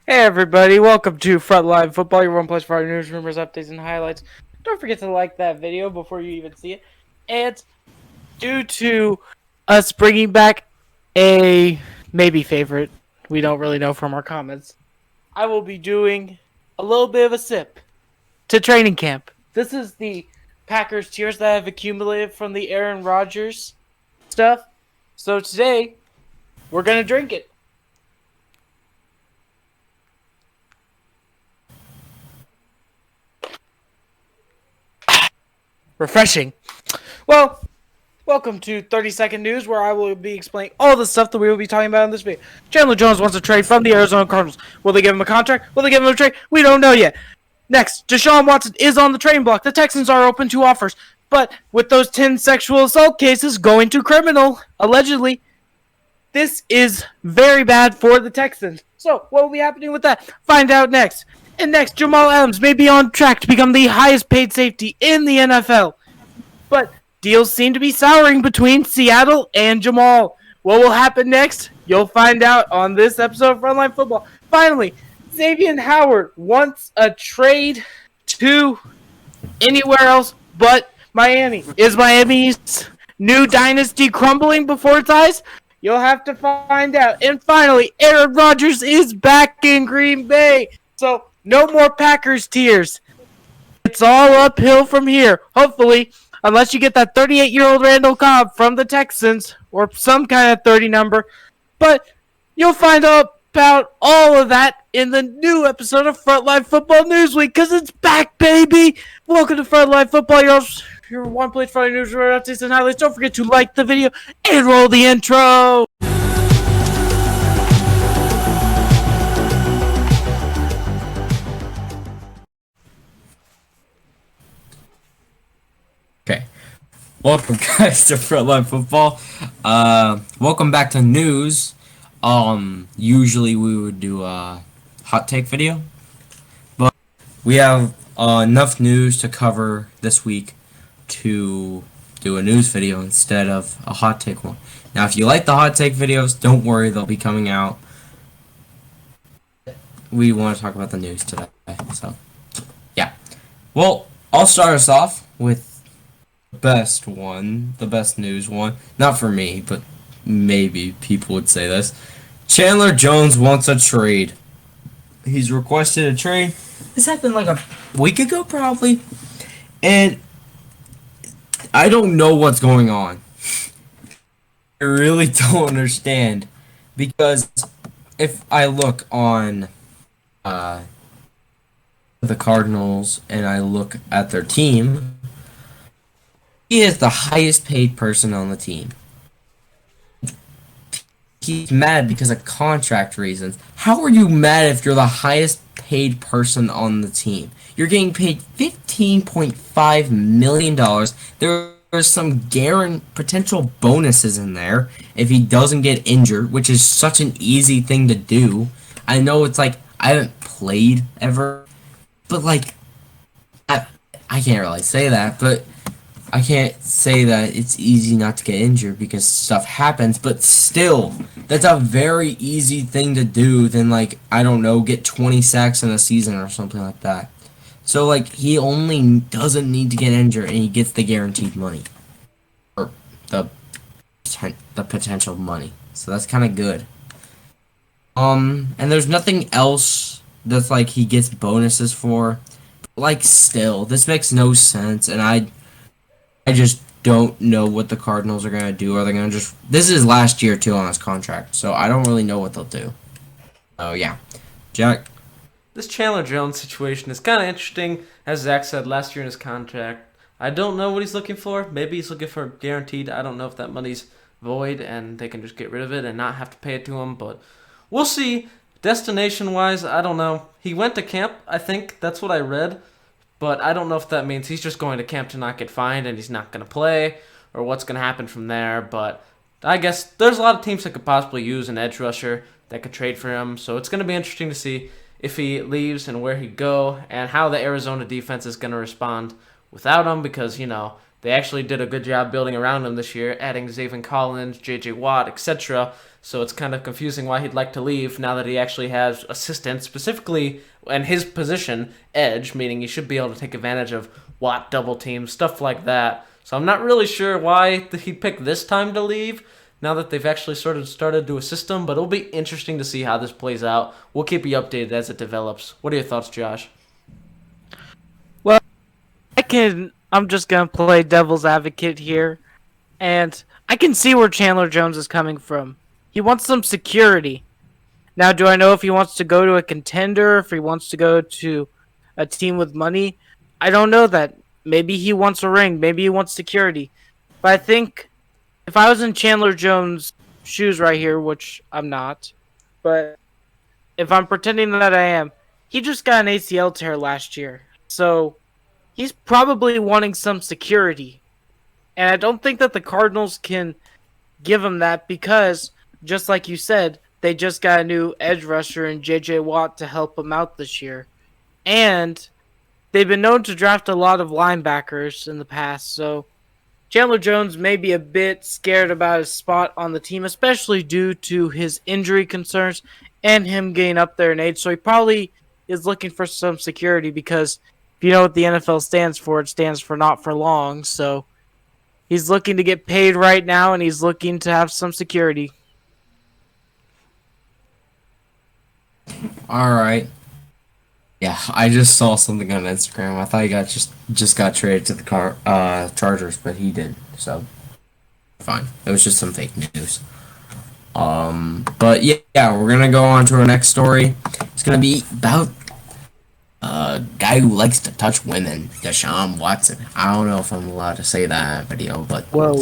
Hey everybody, welcome to Frontline Football, your one place for our news, rumors, updates, and highlights. Don't forget to like that video before you even see it. And due to us bringing back a maybe favorite, we don't really know from our comments, I will be doing a little bit of a sip to training camp. This is the Packers tears that have accumulated from the Aaron Rodgers stuff. So today, we're going to drink it. Refreshing. Well, welcome to 30-second news, where I will be explaining all the stuff that we will be talking about in this video. Chandler Jones wants a trade from the Arizona Cardinals. Will they give him a contract? Will they give him a trade? We don't know yet. Next, Deshaun Watson is on the trading block. The Texans are open to offers. But with those 10 sexual assault cases going to criminal, allegedly, this is very bad for the Texans. So, what will be happening with that? Find out next. And next, Jamal Adams may be on track to become the highest paid safety in the NFL. But deals seem to be souring between Seattle and Jamal. What will happen next? You'll find out on this episode of Frontline Football. Finally, Xavien Howard wants a trade to anywhere else but Miami. Is Miami's new dynasty crumbling before its eyes? You'll have to find out. And finally, Aaron Rodgers is back in Green Bay. So, no more Packers tears. It's all uphill from here. Hopefully, unless you get that 38-year-old Randall Cobb from the Texans or some kind of 30 number. But you'll find out about all of that in the new episode of Frontline Football Newsweek, because it's back, baby! Welcome to Frontline Football, your one place for news, updates, and highlights. Don't forget to like the video and roll the intro! Okay. Welcome guys to Frontline Football. Welcome back to news. Usually we would do a hot take video, but we have enough news to cover this week to do a news video instead of a hot take one. Now, if you like the hot take videos, don't worry, they'll be coming out. We want to talk about the news today, so yeah. Well, I'll start us off with the best news one. Not for me, but maybe people would say this. Chandler Jones wants a trade. He's requested a trade. This happened like a week ago, probably. And I don't know what's going on. I really don't understand. Because if I look on the Cardinals and I look at their team, he is the highest paid person on the team. He's mad because of contract reasons. How are you mad if you're the highest paid person on the team? You're getting paid $15.5 million. There's some potential bonuses in there if he doesn't get injured, which is such an easy thing to do. I know it's like, I haven't played ever, but like, I can't really say that, but I can't say that it's easy not to get injured because stuff happens, but still, that's a very easy thing to do than, like, I don't know, get 20 sacks in a season or something like that. So, like, he only doesn't need to get injured and he gets the guaranteed money. Or the potential money. So that's kind of good. And there's nothing else that's, like, he gets bonuses for. But, like, still, this makes no sense, and I just don't know what the Cardinals are going to do. Are they going to just... This is last year, too, on his contract, so I don't really know what they'll do. Oh, yeah. Jack? This Chandler Jones situation is kind of interesting. As Zach said, last year in his contract, I don't know what he's looking for. Maybe he's looking for guaranteed. I don't know if that money's void and they can just get rid of it and not have to pay it to him, but we'll see. Destination-wise, I don't know. He went to camp, I think. That's what I read. But I don't know if that means he's just going to camp to not get fined and he's not going to play, or what's going to happen from there. But I guess there's a lot of teams that could possibly use an edge rusher that could trade for him. So it's going to be interesting to see if he leaves and where he'd go and how the Arizona defense is going to respond without him, because, you know, They actually did a good job building around him this year, adding Xavien Collins, J.J. Watt, etc. So it's kind of confusing why he'd like to leave now that he actually has assistants, specifically in his position, edge, meaning he should be able to take advantage of Watt double teams, stuff like that. So I'm not really sure why he picked this time to leave, now that they've actually sort of started to assist him, but it'll be interesting to see how this plays out. We'll keep you updated as it develops. What are your thoughts, Josh? Well, I'm just gonna play devil's advocate here, and I can see where Chandler Jones is coming from. He wants some security. Now, do I know if he wants to go to a contender, if he wants to go to a team with money? I don't know that. Maybe he wants a ring. Maybe he wants security. But I think if I was in Chandler Jones' shoes right here, which I'm not, but if I'm pretending that I am, he just got an ACL tear last year. So he's probably wanting some security. And I don't think that the Cardinals can give him that because, just like you said, they just got a new edge rusher in J.J. Watt to help him out this year. And they've been known to draft a lot of linebackers in the past, so Chandler Jones may be a bit scared about his spot on the team, especially due to his injury concerns and him getting up there in age. So he probably is looking for some security because if you know what the NFL stands for, it stands for not for long. So he's looking to get paid right now, and he's looking to have some security. All right. Yeah, I just saw something on Instagram. I thought he just got traded to the Chargers, but he didn't. So fine. It was just some fake news. But yeah, we're gonna go on to our next story. It's gonna be about a guy who likes to touch women, Deshaun Watson. I don't know if I'm allowed to say that in a video, but Whoa.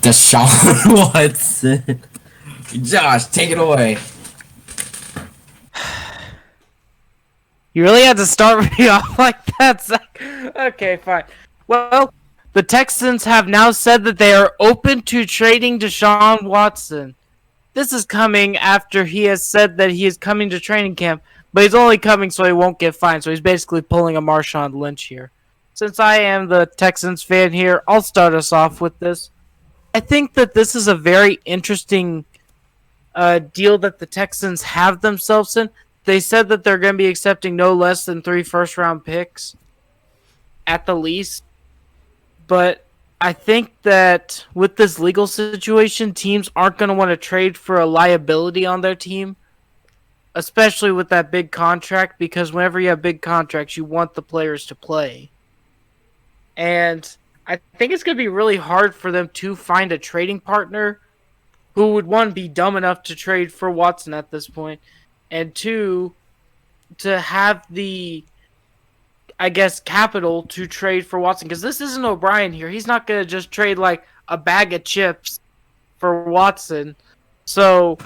Deshaun Watson. Josh, take it away. You really had to start me off like that, Zach. Okay, fine. Well, the Texans have now said that they are open to trading Deshaun Watson. This is coming after he has said that he is coming to training camp, but he's only coming so he won't get fined. So he's basically pulling a Marshawn Lynch here. Since I am the Texans fan here, I'll start us off with this. I think that this is a very interesting deal that the Texans have themselves in. They said that they're going to be accepting no less than 3 first-round picks at the least. But I think that with this legal situation, teams aren't going to want to trade for a liability on their team, especially with that big contract, because whenever you have big contracts, you want the players to play. And I think it's going to be really hard for them to find a trading partner who would, one, be dumb enough to trade for Watson at this point, and two, to have the, I guess, capital to trade for Watson. Because this isn't O'Brien here. He's not going to just trade like a bag of chips for Watson. So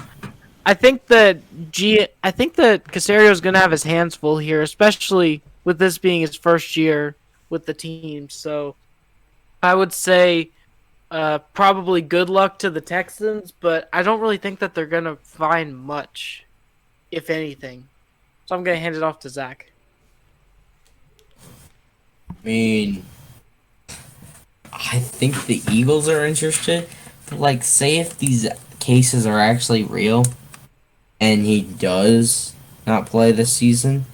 I think that Caserio is going to have his hands full here, especially with this being his first year with the team. So I would say probably good luck to the Texans, but I don't really think that they're going to find much, if anything. So I'm going to hand it off to Zach. I mean, I think the Eagles are interested. But, like, say if these cases are actually real and he does not play this season.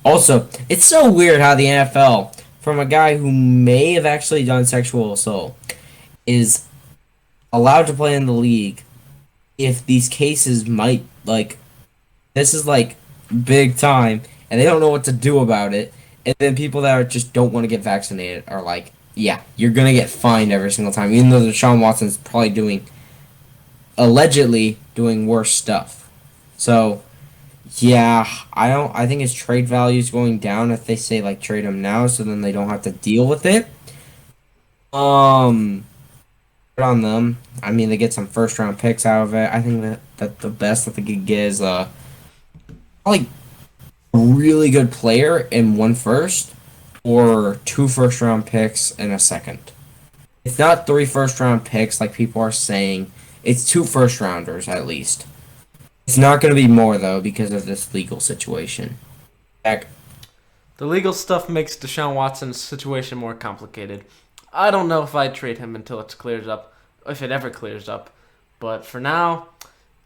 Also, it's so weird how the NFL, from a guy who may have actually done sexual assault, is allowed to play in the league if these cases might, like, this is, like, big time, and they don't know what to do about it, and then people that are just don't want to get vaccinated are like, yeah, you're going to get fined every single time, even though Deshaun Watson's probably allegedly doing worse stuff. So, yeah, I think his trade value is going down if they say, like, trade him now, so then they don't have to deal with it. On them. I mean, they get some first round picks out of it. I think that the best that they could get is probably a really good player in 1 first or 2 first round picks and a second. It's not 3 first round picks like people are saying. It's 2 first rounders at least. It's not going to be more though because of this legal situation. Heck. The legal stuff makes Deshaun Watson's situation more complicated. I don't know if I'd trade him until it clears up, if it ever clears up. But for now,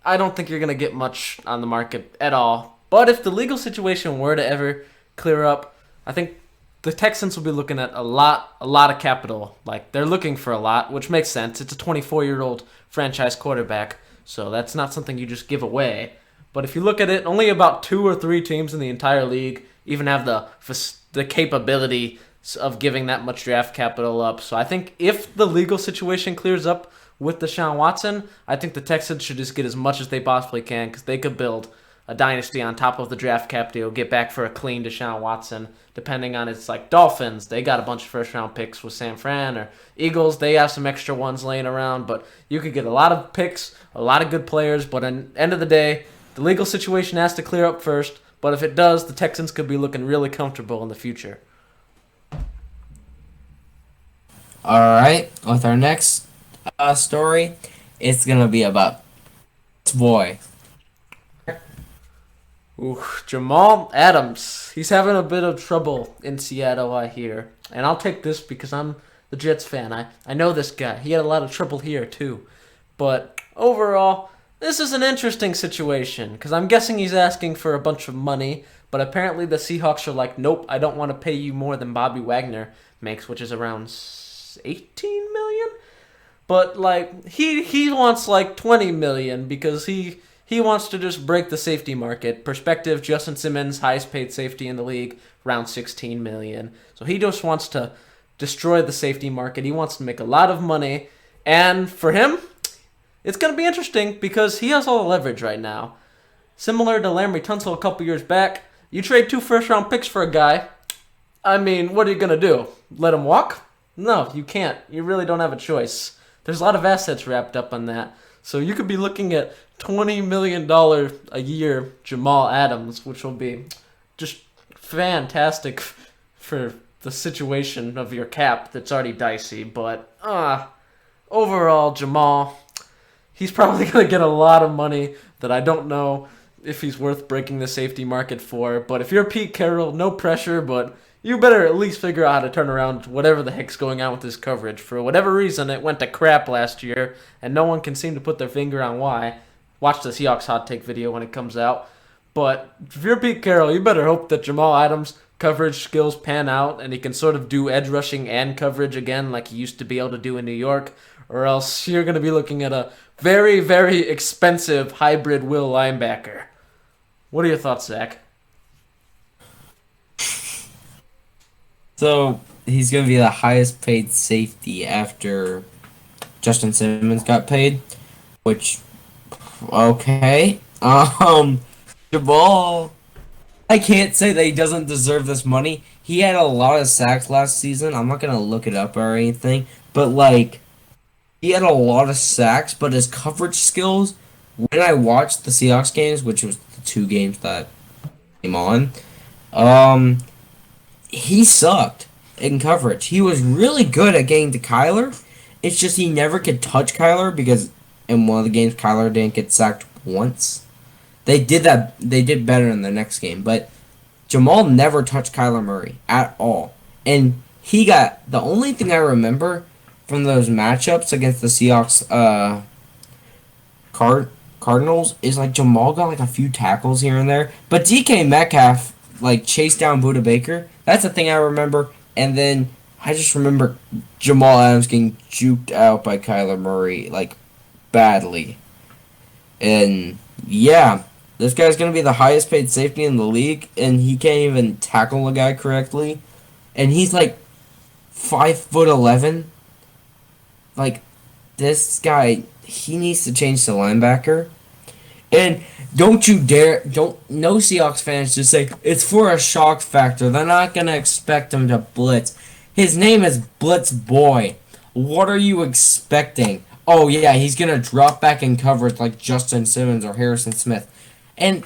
I don't think you're going to get much on the market at all. But if the legal situation were to ever clear up, I think the Texans will be looking at a lot of capital. Like, they're looking for a lot, which makes sense. It's a 24-year-old franchise quarterback, so that's not something you just give away. But if you look at it, only about 2 or 3 teams in the entire league even have the capability of giving that much draft capital up. So I think if the legal situation clears up with Deshaun Watson, I think the Texans should just get as much as they possibly can because they could build a dynasty on top of the draft cap deal, get back for a clean Deshaun Watson, depending on it's like Dolphins. They got a bunch of first-round picks with San Fran, or Eagles, they have some extra ones laying around, but you could get a lot of picks, a lot of good players, but at the end of the day, the legal situation has to clear up first, but if it does, the Texans could be looking really comfortable in the future. All right, with our next story, it's gonna be about this boy. Ooh, Jamal Adams. He's having a bit of trouble in Seattle, I hear. And I'll take this because I'm the Jets fan. I know this guy. He had a lot of trouble here, too. But overall, this is an interesting situation because I'm guessing he's asking for a bunch of money, but apparently the Seahawks are like, nope, I don't want to pay you more than Bobby Wagner makes, which is around 18 million. But like he wants like 20 million because he wants to just break the safety market. Perspective, Justin Simmons, highest paid safety in the league, around 16 million. So he just wants to destroy the safety market. He wants to make a lot of money. And for him, it's going to be interesting because he has all the leverage right now. Similar to Laremy Tunsil a couple years back, you trade 2 first-round picks for a guy. I mean, what are you going to do? Let him walk? No, you can't. You really don't have a choice. There's a lot of assets wrapped up on that. So you could be looking at $20 million a year Jamal Adams, which will be just fantastic for the situation of your cap that's already dicey. But overall, Jamal, he's probably going to get a lot of money that I don't know if he's worth breaking the safety market for. But if you're Pete Carroll, no pressure, but you better at least figure out how to turn around whatever the heck's going on with his coverage. For whatever reason, it went to crap last year, and no one can seem to put their finger on why. Watch the Seahawks hot take video when it comes out. But if you're Pete Carroll, you better hope that Jamal Adams' coverage skills pan out, and he can sort of do edge rushing and coverage again like he used to be able to do in New York, or else you're going to be looking at a very, very expensive hybrid will linebacker. What are your thoughts, Zach? So he's going to be the highest paid safety after Justin Simmons got paid, which, okay. Jamal, I can't say that he doesn't deserve this money. He had a lot of sacks last season. I'm not going to look it up or anything, but like, he had a lot of sacks, but his coverage skills, when I watched the Seahawks games, which was the 2 games that came on, he sucked in coverage. He was really good at getting to Kyler. It's just he never could touch Kyler because in one of the games Kyler didn't get sacked once. They did better in the next game, but Jamal never touched Kyler Murray at all. And he got the only thing I remember from those matchups against the Seahawks Cardinals is like Jamal got like a few tackles here and there, but DK Metcalf like chased down Budda Baker. That's the thing I remember. And then I just remember Jamal Adams getting juked out by Kyler Murray, like, badly. And, yeah, this guy's going to be the highest paid safety in the league, and he can't even tackle a guy correctly. And he's, like, 5'11". Like, this guy, he needs to change to linebacker. And don't you dare, no Seahawks fans just say, it's for a shock factor. They're not going to expect him to blitz. His name is Blitz Boy. What are you expecting? Oh, yeah, he's going to drop back in coverage like Justin Simmons or Harrison Smith. And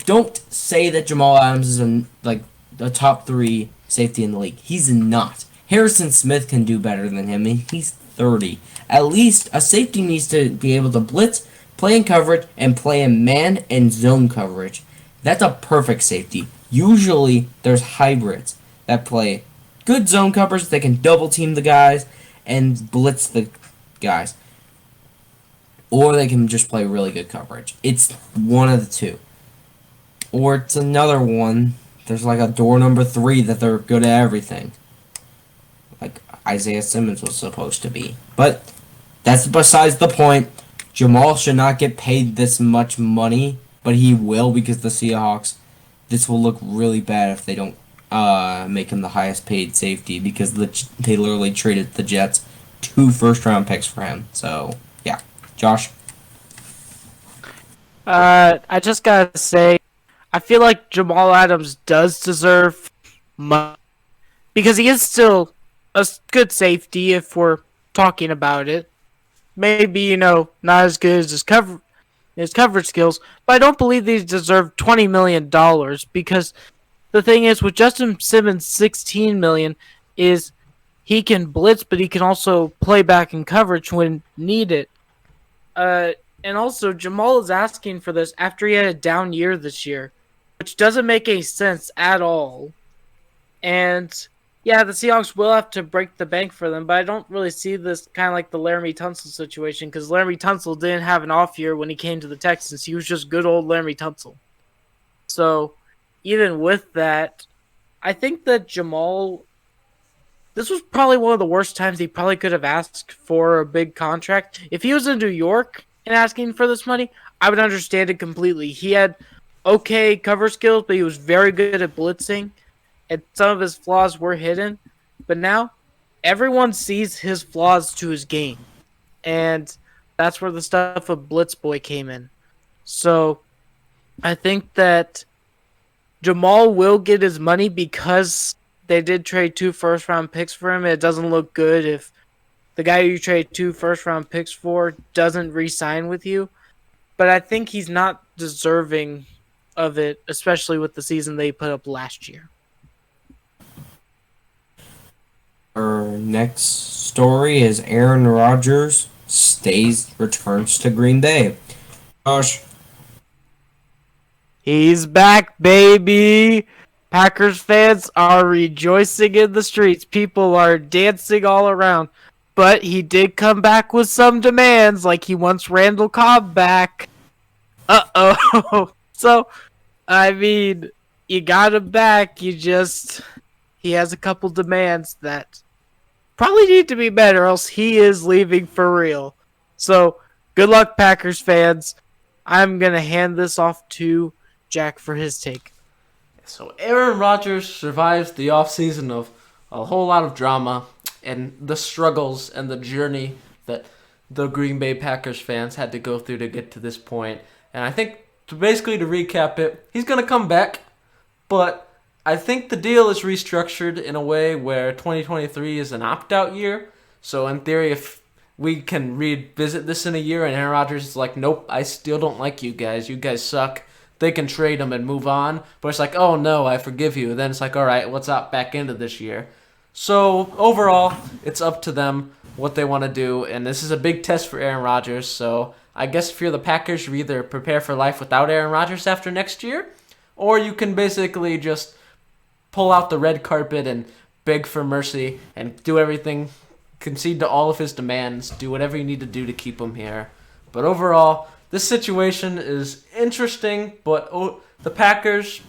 don't say that Jamal Adams is like the top 3 safety in the league. He's not. Harrison Smith can do better than him, and he's 30. At least a safety needs to be able to blitz, play in coverage, and play in man and zone coverage. That's a perfect safety. Usually, there's hybrids that play good zone coverage. They can double team the guys and blitz the guys. Or they can just play really good coverage. It's one of the two. Or it's another one. There's like a door number 3 that they're good at everything. Like Isaiah Simmons was supposed to be. But that's besides the point. Jamal should not get paid this much money, but he will because the Seahawks. This will look really bad if they don't make him the highest paid safety because they literally traded the Jets 2 first-round picks for him. So, yeah. Josh? I just gotta say, I feel like Jamal Adams does deserve money because he is still a good safety if we're talking about it. Maybe, not as good as his coverage skills, but I don't believe these deserve $20 million because the thing is with Justin Simmons' $16 million is he can blitz, but he can also play back in coverage when needed. And also Jamal is asking for this after he had a down year this year, which doesn't make any sense at all. And yeah, the Seahawks will have to break the bank for them, but I don't really see this kind of like the Laramie Tunsil situation because Laramie Tunsil didn't have an off year when he came to the Texans. He was just good old Laramie Tunsil. So even with that, I think that Jamal, this was probably one of the worst times he probably could have asked for a big contract. If he was in New York and asking for this money, I would understand it completely. He had okay cover skills, but he was very good at blitzing. And some of his flaws were hidden. But now, everyone sees his flaws to his game. And that's where the stuff of Blitz Boy came in. So, I think that Jamal will get his money because they did trade 2 first-round picks for him. It doesn't look good if the guy you trade 2 first-round picks for doesn't re-sign with you. But I think he's not deserving of it, especially with the season they put up last year. Our next story is Aaron Rodgers returns to Green Bay. Josh? He's back, baby! Packers fans are rejoicing in the streets. People are dancing all around. But he did come back with some demands, like he wants Randall Cobb back. Uh-oh. So, I mean, you got him back. He has a couple demands that probably need to be met, or else he is leaving for real. So, good luck, Packers fans. I'm going to hand this off to Jack for his take. So Aaron Rodgers survives the offseason of a whole lot of drama and the struggles and the journey that the Green Bay Packers fans had to go through to get to this point. And I think, to recap it, he's going to come back, but I think the deal is restructured in a way where 2023 is an opt-out year. So in theory, if we can revisit this in a year and Aaron Rodgers is like, nope, I still don't like you guys. You guys suck. They can trade him and move on. But it's like, oh no, I forgive you. Then it's like, all right, let's opt back into this year. So overall, it's up to them what they want to do. And this is a big test for Aaron Rodgers. So I guess if you're the Packers, you either prepare for life without Aaron Rodgers after next year, or you can basically just pull out the red carpet and beg for mercy and do everything, concede to all of his demands, do whatever you need to do to keep him here. But overall, this situation is interesting, but the Packers,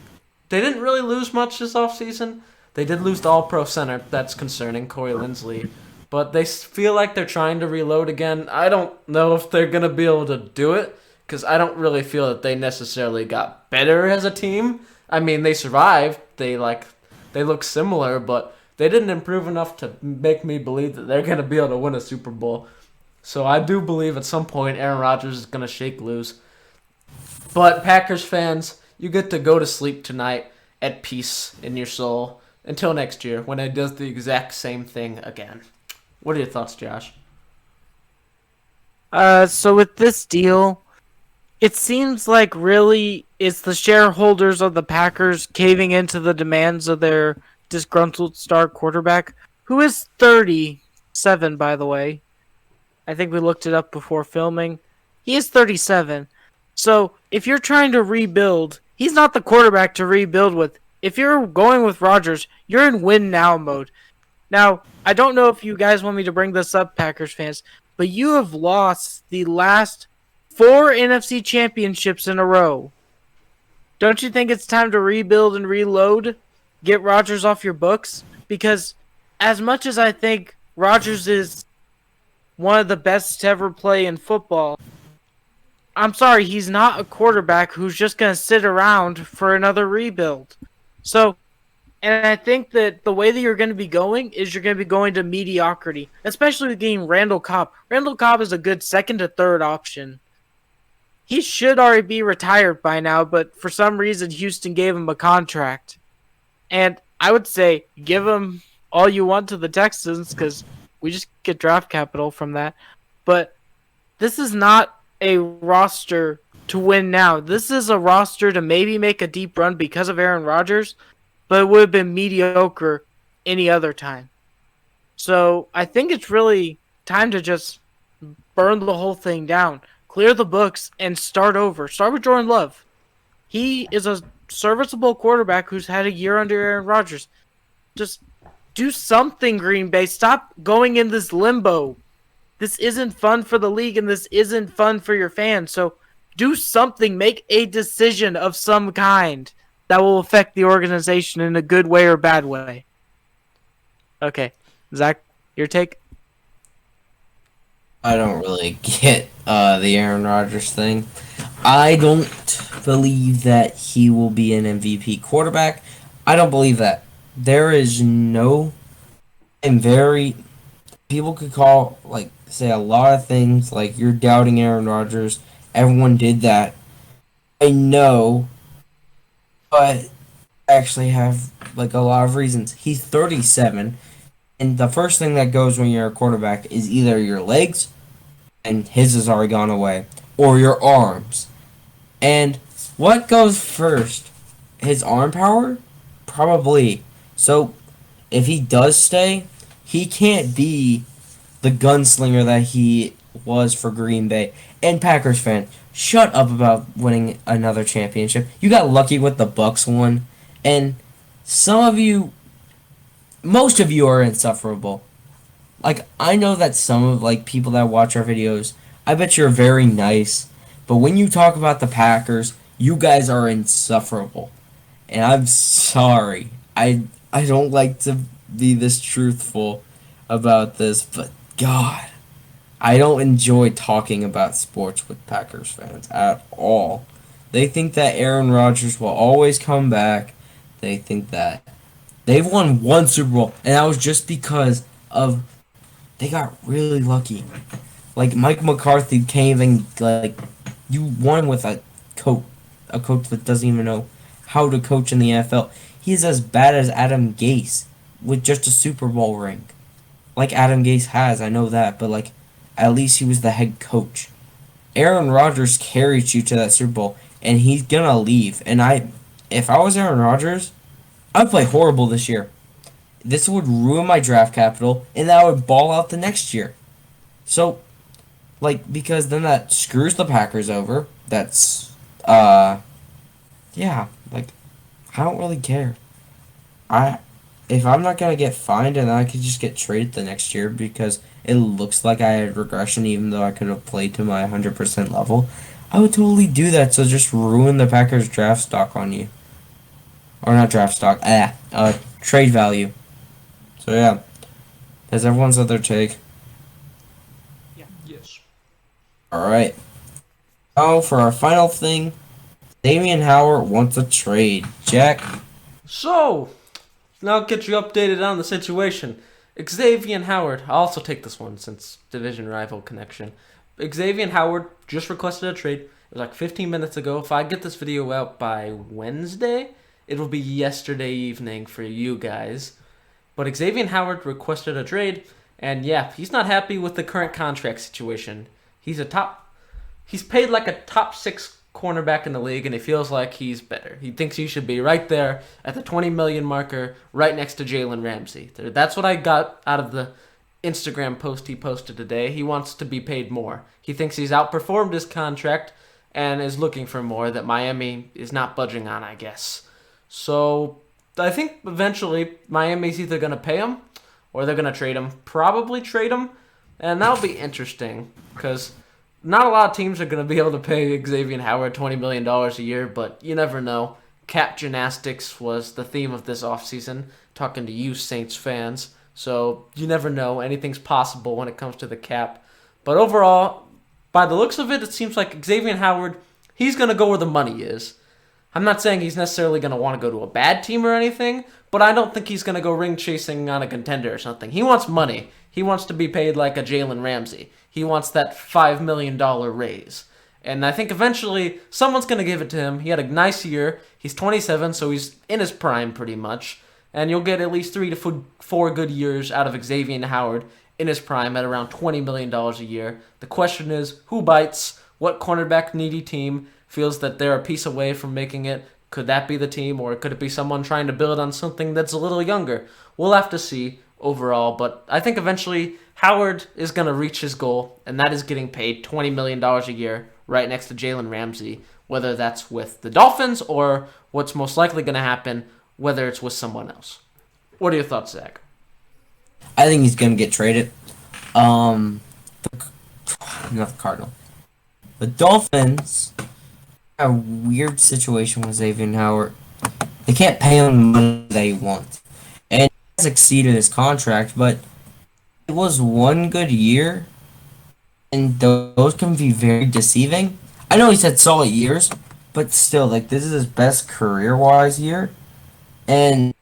they didn't really lose much this offseason. They did lose the All-Pro center. That's concerning, Corey Linsley. But they feel like they're trying to reload again. I don't know if they're going to be able to do it, because I don't really feel that they necessarily got better as a team. I mean, they survived. They look similar, but they didn't improve enough to make me believe that they're going to be able to win a Super Bowl. So I do believe at some point Aaron Rodgers is going to shake loose. But Packers fans, you get to go to sleep tonight at peace in your soul until next year when it does the exact same thing again. What are your thoughts, Josh? So with this deal, it seems like really it's the shareholders of the Packers caving into the demands of their disgruntled star quarterback, who is 37, by the way. I think we looked it up before filming. He is 37. So if you're trying to rebuild, he's not the quarterback to rebuild with. if you're going with Rodgers, you're in win now mode. Now, I don't know if you guys want me to bring this up, Packers fans, but you have lost the last 4 NFC championships in a row. Don't you think it's time to rebuild and reload? Get Rodgers off your books? Because as much as I think Rodgers is one of the best to ever play in football, I'm sorry, he's not a quarterback who's just going to sit around for another rebuild. So, and I think that the way that you're going to be going is you're going to be going to mediocrity, especially with getting Randall Cobb. Randall Cobb is a good second to third option. He should already be retired by now, but for some reason Houston gave him a contract. And I would say give him all you want to the Texans because we just get draft capital from that. But this is not a roster to win now. This is a roster to maybe make a deep run because of Aaron Rodgers, but it would have been mediocre any other time. So I think it's really time to just burn the whole thing down, clear the books, and start over. Start with Jordan Love. He is a serviceable quarterback who's had a year under Aaron Rodgers. Just do something, Green Bay. Stop going in this limbo. This isn't fun for the league, and this isn't fun for your fans. So do something. Make a decision of some kind that will affect the organization in a good way or bad way. Okay. Zach, your take? I don't really get the Aaron Rodgers thing. I don't believe that he will be an MVP quarterback. I don't believe that. There is no... And very... People could say a lot of things, like you're doubting Aaron Rodgers. Everyone did that. I know, but I actually have a lot of reasons. He's 37, and the first thing that goes when you're a quarterback is either your legs, and his has already gone away, or your arms. And what goes first? His arm power? Probably. So, if he does stay, he can't be the gunslinger that he was for Green Bay. And Packers fan, shut up about winning another championship. You got lucky with the Bucks one, and most of you are insufferable. I know that some of people that watch our videos, I bet you're very nice, but when you talk about the Packers, you guys are insufferable. And I'm sorry. I don't like to be this truthful about this, but God, I don't enjoy talking about sports with Packers fans at all. They think that Aaron Rodgers will always come back. They think that they've won one Super Bowl, and that was just because of they got really lucky. Mike McCarthy can't even you won with a coach that doesn't even know how to coach in the NFL. He's as bad as Adam Gase with just a Super Bowl ring. Adam Gase has, I know that, but at least he was the head coach. Aaron Rodgers carried you to that Super Bowl, and he's gonna leave. And if I was Aaron Rodgers, I'd play horrible this year. This would ruin my draft capital, and I would ball out the next year. So, because then that screws the Packers over. That's, yeah, I don't really care. If I'm not gonna get fined, and I could just get traded the next year because it looks like I had regression, even though I could have played to my 100% level, I would totally do that. So just ruin the Packers draft stock on you, or not draft stock, trade value. So yeah, has everyone's other take? Yeah. Yes. All right. Now for our final thing, Xavien Howard wants a trade. Jack. So, now I'll get you updated on the situation. Xavien Howard, I'll also take this one since division rival connection. Xavien Howard just requested a trade. It was 15 minutes ago. If I get this video out by Wednesday, it will be yesterday evening for you guys. But Xavien Howard requested a trade, and yeah, he's not happy with the current contract situation. He's paid like a top 6 cornerback in the league, and he feels like he's better. He thinks he should be right there at the 20 million marker, right next to Jalen Ramsey. That's what I got out of the Instagram post he posted today. He wants to be paid more. He thinks he's outperformed his contract and is looking for more that Miami is not budging on, I guess. So I think eventually Miami's either going to pay him or they're going to trade him. Probably trade him, and that'll be interesting because not a lot of teams are going to be able to pay Xavien Howard $20 million a year, but you never know. Cap gymnastics was the theme of this offseason, talking to you Saints fans. So you never know. Anything's possible when it comes to the cap. But overall, by the looks of it, it seems like Xavien Howard, he's going to go where the money is. I'm not saying he's necessarily going to want to go to a bad team or anything, but I don't think he's going to go ring chasing on a contender or something. He wants money. He wants to be paid like a Jalen Ramsey. He wants that $5 million raise. And I think eventually someone's going to give it to him. He had a nice year. He's 27, so he's in his prime pretty much. And you'll get at least 3 to 4 good years out of Xavien Howard in his prime at around $20 million a year. The question is, who bites? What cornerback needy team feels that they're a piece away from making it? Could that be the team, or could it be someone trying to build on something that's a little younger? We'll have to see overall, but I think eventually Howard is going to reach his goal, and that is getting paid $20 million a year right next to Jalen Ramsey, whether that's with the Dolphins or what's most likely going to happen, whether it's with someone else. What are your thoughts, Zach? I think he's going to get traded. Not the Cardinal. The Dolphins have a weird situation with Xavien Howard. They can't pay him the money they want. And he has exceeded his contract, but it was one good year, and those can be very deceiving. I know he's had solid years, but still, like, this is his best career-wise year, and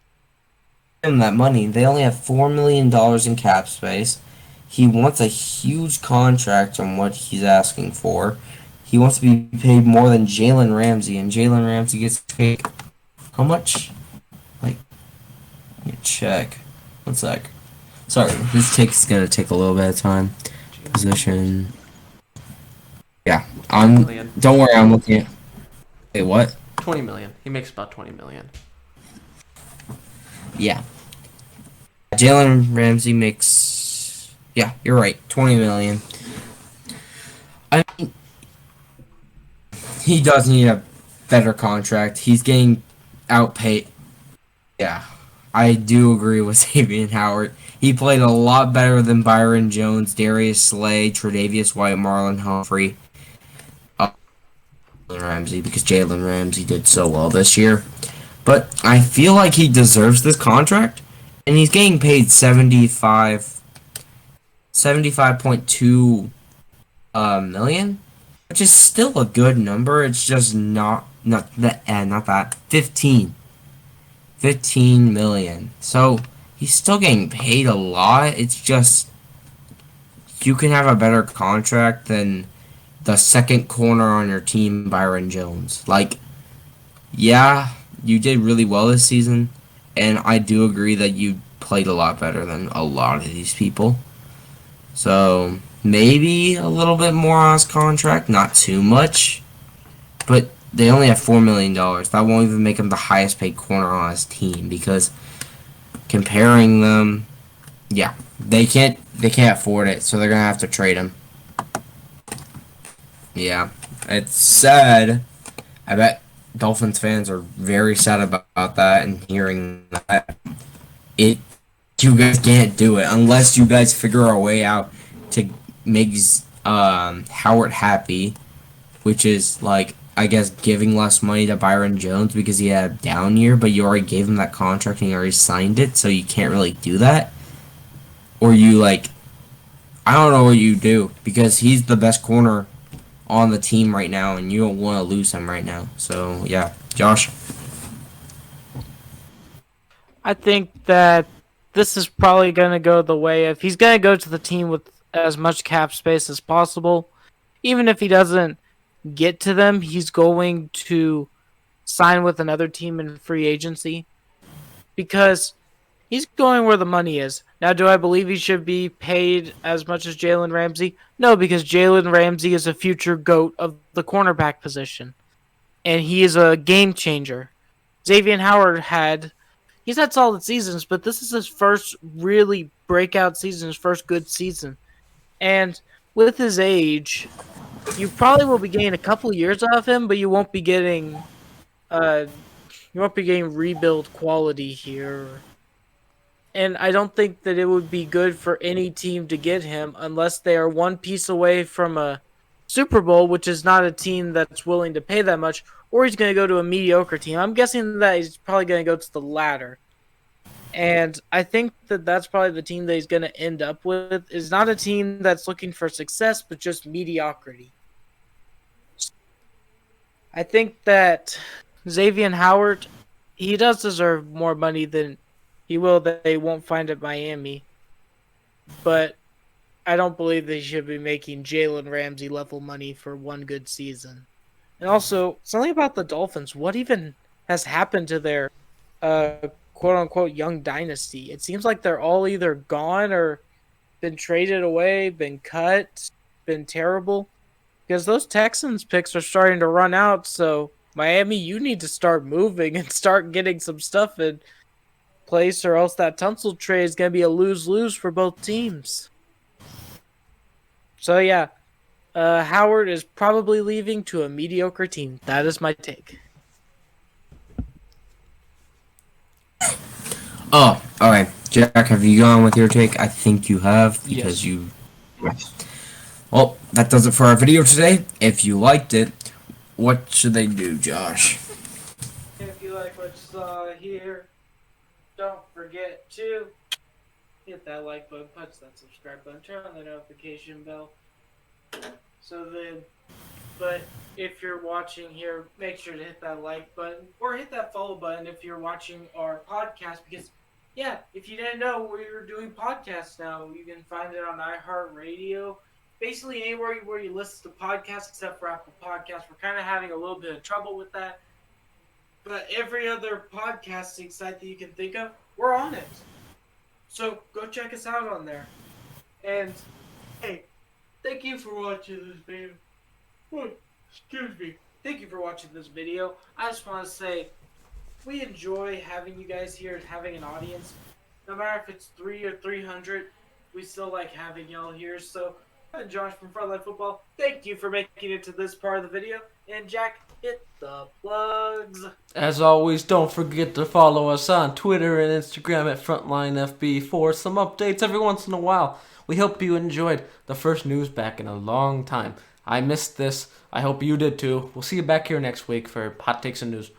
him that money. They only have $4 million in cap space. He wants a huge contract on what he's asking for. He wants to be paid more than Jalen Ramsey, and Jalen Ramsey gets paid how much? Like, let me check. 1 sec. Sorry, this is gonna take a little bit of time. Position. Yeah, don't worry, I'm looking at. Wait, what? 20 million. He makes about 20 million. Yeah. Jalen Ramsey makes. Yeah, you're right. 20 million. I mean, he does need a better contract. He's getting outpaid. Yeah, I do agree with Xavien Howard. He played a lot better than Byron Jones, Darius Slay, Tre'Davious White, Marlon Humphrey, Ramsey, because Jalen Ramsey did so well this year. But I feel like he deserves this contract, and he's getting paid 75.2 million, which is still a good number. It's just not that 15 million. So he's still getting paid a lot. It's just you can have a better contract than the second corner on your team, Byron Jones. Like, yeah, you did really well this season, and I do agree that you played a lot better than a lot of these people. So maybe a little bit more on his contract, not too much, but they only have $4 million. That won't even make him the highest paid corner on his team, because comparing them, yeah, they can't afford it, so they're gonna have to trade him. Yeah, it's sad. I bet Dolphins fans are very sad about that, and hearing that you guys can't do it unless you guys figure a way out to make Howard happy, which is, like, I guess giving less money to Byron Jones because he had a down year, but you already gave him that contract and you already signed it, so you can't really do that. Or you, like, I don't know what you do, because he's the best corner on the team right now, and you don't want to lose him right now. So, yeah. Josh? I think that this is probably going to go the way of he's going to go to the team with as much cap space as possible. Even if he doesn't get to them, he's going to sign with another team in free agency because he's going where the money is. Now, do I believe he should be paid as much as Jalen Ramsey? No, because Jalen Ramsey is a future GOAT of the cornerback position, and he is a game changer. Xavien Howard he's had solid seasons, but this is his first really breakout season, his first good season. And with his age, you probably will be getting a couple years out of him, but you won't be getting You won't be getting rebuild quality here. And I don't think that it would be good for any team to get him unless they are one piece away from a Super Bowl, which is not a team that's willing to pay that much, or he's going to go to a mediocre team. I'm guessing that he's probably going to go to the latter. And I think that that's probably the team that he's going to end up with is not a team that's looking for success, but just mediocrity. I think that Xavien Howard, he does deserve more money than he will that they won't find at Miami. But I don't believe they should be making Jalen Ramsey level money for one good season. And also, something about the Dolphins. What even has happened to their quote-unquote young dynasty? It seems like they're all either gone or been traded away, been cut, been terrible. Because those Texans picks are starting to run out, so Miami, you need to start moving and start getting some stuff in place, or else that Tunsil trade is going to be a lose-lose for both teams. So yeah, Howard is probably leaving to a mediocre team. That is my take. Oh, all right, Jack. Have you gone with your take? I think you have because Yes. you. Well, that does it for our video today. If you liked it, what should they do, Josh? If you like what you saw here, don't forget to hit that like button, punch that subscribe button, turn on the notification bell. But if you're watching here, make sure to hit that like button or hit that follow button if you're watching our podcast. Because, yeah, if you didn't know, we're doing podcasts now. You can find it on iHeartRadio. Basically, anywhere where you listen to podcasts except for Apple Podcasts. We're kind of having a little bit of trouble with that. But every other podcasting site that you can think of, we're on it. So go check us out on there. And, hey, thank you for watching this video. Oh, excuse me. Thank you for watching this video. I just want to say, we enjoy having you guys here and having an audience. No matter if it's 3 or 300, we still like having y'all here. So, I'm Josh from Frontline Football. Thank you for making it to this part of the video. And Jack, hit the plugs. As always, don't forget to follow us on Twitter and Instagram at FrontlineFB for some updates every once in a while. We hope you enjoyed the first news back in a long time. I missed this. I hope you did too. We'll see you back here next week for hot takes and news.